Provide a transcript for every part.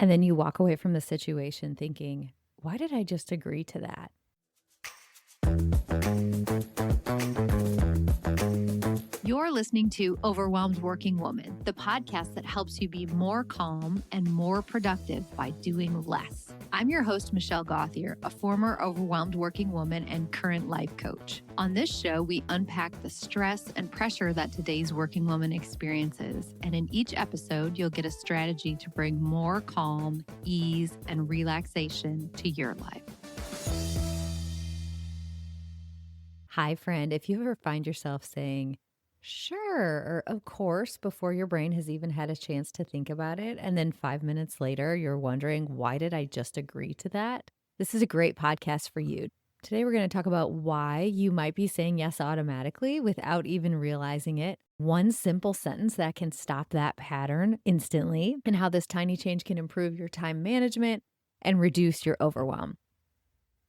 And then you walk away from the situation thinking, why did I just agree to that? You're listening to Overwhelmed Working Woman, the podcast that helps you be more calm and more productive by doing less. I'm your host, Michelle Gauthier, a former overwhelmed working woman and current life coach. On this show, we unpack the stress and pressure that today's working woman experiences. And in each episode, you'll get a strategy to bring more calm, ease, and relaxation to your life. Hi, friend. If you ever find yourself saying, sure, or of course, before your brain has even had a chance to think about it, and then 5 minutes later, you're wondering, why did I just agree to that? This is a great podcast for you. Today, we're going to talk about why you might be saying yes automatically without even realizing it. One simple sentence that can stop that pattern instantly, and how this tiny change can improve your time management and reduce your overwhelm.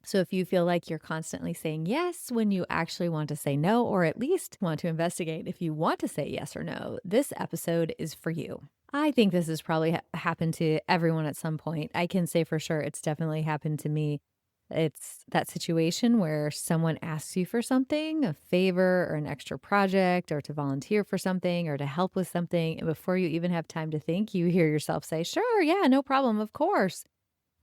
So if you feel like you're constantly saying yes when you actually want to say no, or at least want to investigate if you want to say yes or no, this episode is for you. I think this has probably happened to everyone at some point. I can say for sure it's definitely happened to me. It's that situation where someone asks you for something, a favor or an extra project, or to volunteer for something or to help with something. And before you even have time to think, you hear yourself say, sure, yeah, no problem, of course.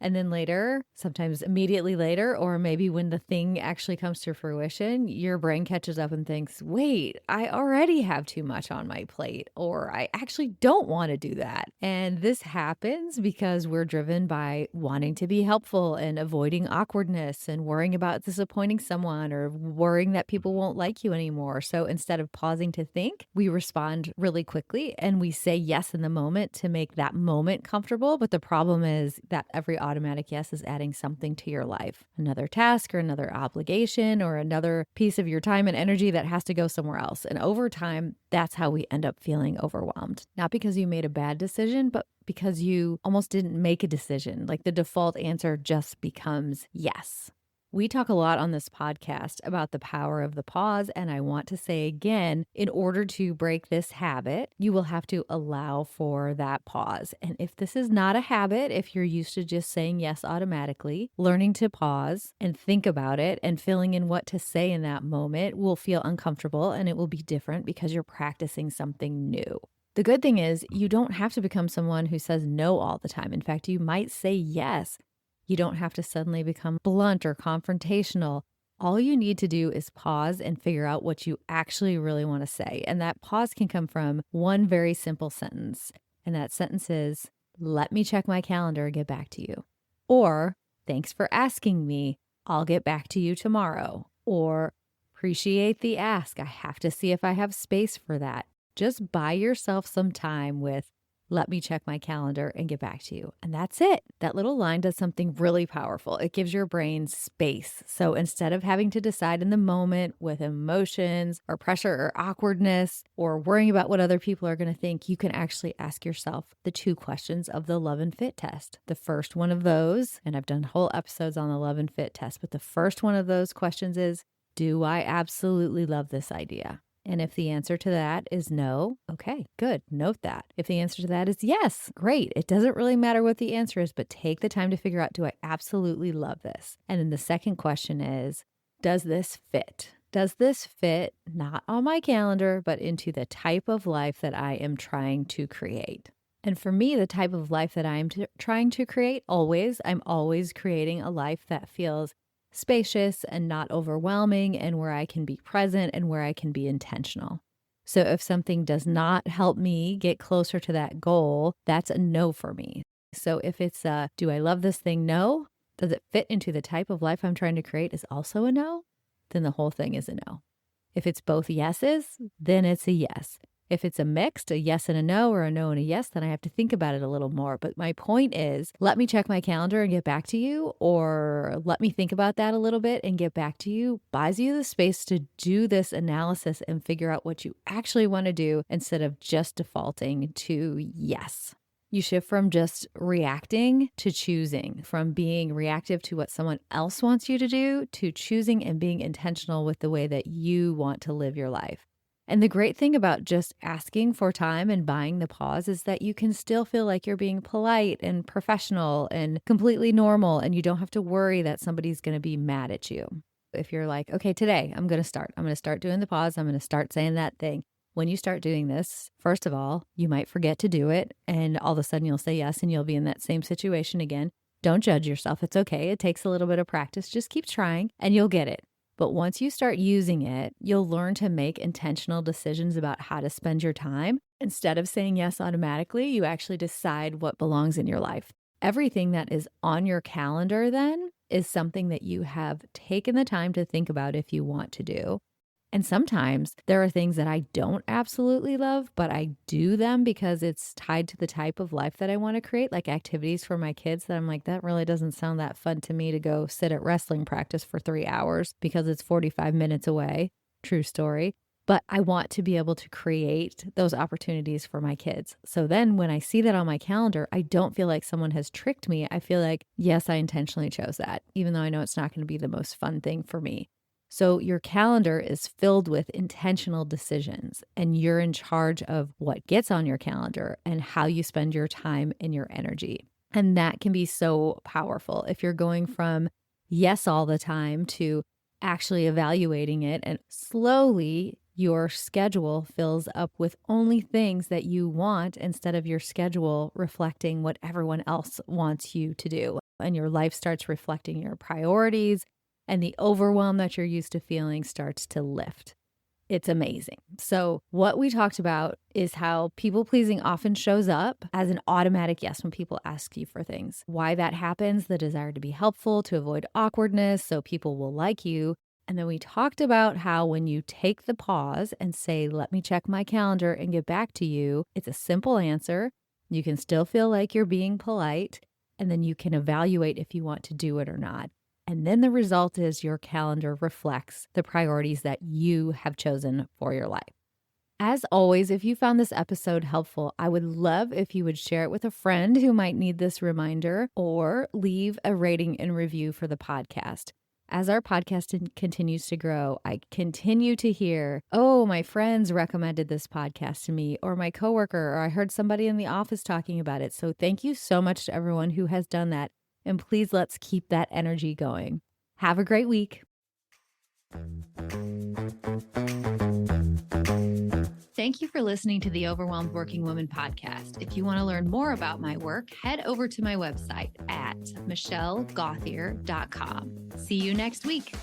And then later, sometimes immediately later, or maybe when the thing actually comes to fruition, your brain catches up and thinks, wait, I already have too much on my plate, or I actually don't want to do that. And this happens because we're driven by wanting to be helpful and avoiding awkwardness and worrying about disappointing someone or worrying that people won't like you anymore. So instead of pausing to think, we respond really quickly and we say yes in the moment to make that moment comfortable. But the problem is that every automatic yes is adding something to your life, another task or another obligation or another piece of your time and energy that has to go somewhere else. And over time, that's how we end up feeling overwhelmed. Not because you made a bad decision, but because you almost didn't make a decision. Like the default answer just becomes yes. We talk a lot on this podcast about the power of the pause, and I want to say again, in order to break this habit, you will have to allow for that pause. And if this is not a habit, if you're used to just saying yes automatically, learning to pause and think about it and filling in what to say in that moment will feel uncomfortable, and it will be different because you're practicing something new. The good thing is you don't have to become someone who says no all the time. In fact, you might say yes. You don't have to suddenly become blunt or confrontational. All you need to do is pause and figure out what you actually really want to say. And that pause can come from one very simple sentence. And that sentence is, let me check my calendar and get back to you. Or, thanks for asking me. I'll get back to you tomorrow. Or, appreciate the ask. I have to see if I have space for that. Just buy yourself some time with, let me check my calendar and get back to you. And that's it. That little line does something really powerful. It gives your brain space. So instead of having to decide in the moment with emotions or pressure or awkwardness or worrying about what other people are going to think, you can actually ask yourself the 2 questions of the love and fit test. The first one of those, and I've done whole episodes on the love and fit test, but the first one of those questions is, do I absolutely love this idea? And if the answer to that is no, okay, good, note that. If the answer to that is yes, great. It doesn't really matter what the answer is, but take the time to figure out, do I absolutely love this? And then the second question is, does this fit? Does this fit not on my calendar, but into the type of life that I am trying to create? And for me, the type of life that I'm trying to create, I'm always creating a life that feels spacious and not overwhelming, and where I can be present and where I can be intentional. So if something does not help me get closer to that goal, that's a no for me. So if it's a, do I love this thing? No. Does it fit into the type of life I'm trying to create is also a no, then the whole thing is a no. If it's both yeses, then it's a yes. If it's a mixed, a yes and a no, or a no and a yes, then I have to think about it a little more. But my point is, let me check my calendar and get back to you, or let me think about that a little bit and get back to you, buys you the space to do this analysis and figure out what you actually want to do instead of just defaulting to yes. You shift from just reacting to choosing, from being reactive to what someone else wants you to do, to choosing and being intentional with the way that you want to live your life. And the great thing about just asking for time and buying the pause is that you can still feel like you're being polite and professional and completely normal, and you don't have to worry that somebody's going to be mad at you. If you're like, okay, today I'm going to start. I'm going to start doing the pause. I'm going to start saying that thing. When you start doing this, first of all, you might forget to do it. And all of a sudden you'll say yes, and you'll be in that same situation again. Don't judge yourself. It's okay. It takes a little bit of practice. Just keep trying and you'll get it. But once you start using it, you'll learn to make intentional decisions about how to spend your time. Instead of saying yes automatically, you actually decide what belongs in your life. Everything that is on your calendar then is something that you have taken the time to think about if you want to do. And sometimes there are things that I don't absolutely love, but I do them because it's tied to the type of life that I want to create, like activities for my kids that I'm like, that really doesn't sound that fun to me to go sit at wrestling practice for 3 hours because it's 45 minutes away. True story. But I want to be able to create those opportunities for my kids. So then when I see that on my calendar, I don't feel like someone has tricked me. I feel like, yes, I intentionally chose that, even though I know it's not going to be the most fun thing for me. So your calendar is filled with intentional decisions, and you're in charge of what gets on your calendar and how you spend your time and your energy. And that can be so powerful if you're going from yes all the time to actually evaluating it, and slowly your schedule fills up with only things that you want instead of your schedule reflecting what everyone else wants you to do. And your life starts reflecting your priorities, and the overwhelm that you're used to feeling starts to lift. It's amazing. So what we talked about is how people pleasing often shows up as an automatic yes when people ask you for things. Why that happens, the desire to be helpful, to avoid awkwardness, so people will like you. And then we talked about how when you take the pause and say, let me check my calendar and get back to you, it's a simple answer. You can still feel like you're being polite, and then you can evaluate if you want to do it or not. And then the result is your calendar reflects the priorities that you have chosen for your life. As always, if you found this episode helpful, I would love if you would share it with a friend who might need this reminder, or leave a rating and review for the podcast. As our podcast continues to grow, I continue to hear, oh, my friends recommended this podcast to me, or my coworker, or I heard somebody in the office talking about it. So thank you so much to everyone who has done that. And please, let's keep that energy going. Have a great week. Thank you for listening to the Overwhelmed Working Woman podcast. If you want to learn more about my work, head over to my website at michellegothier.com. See you next week.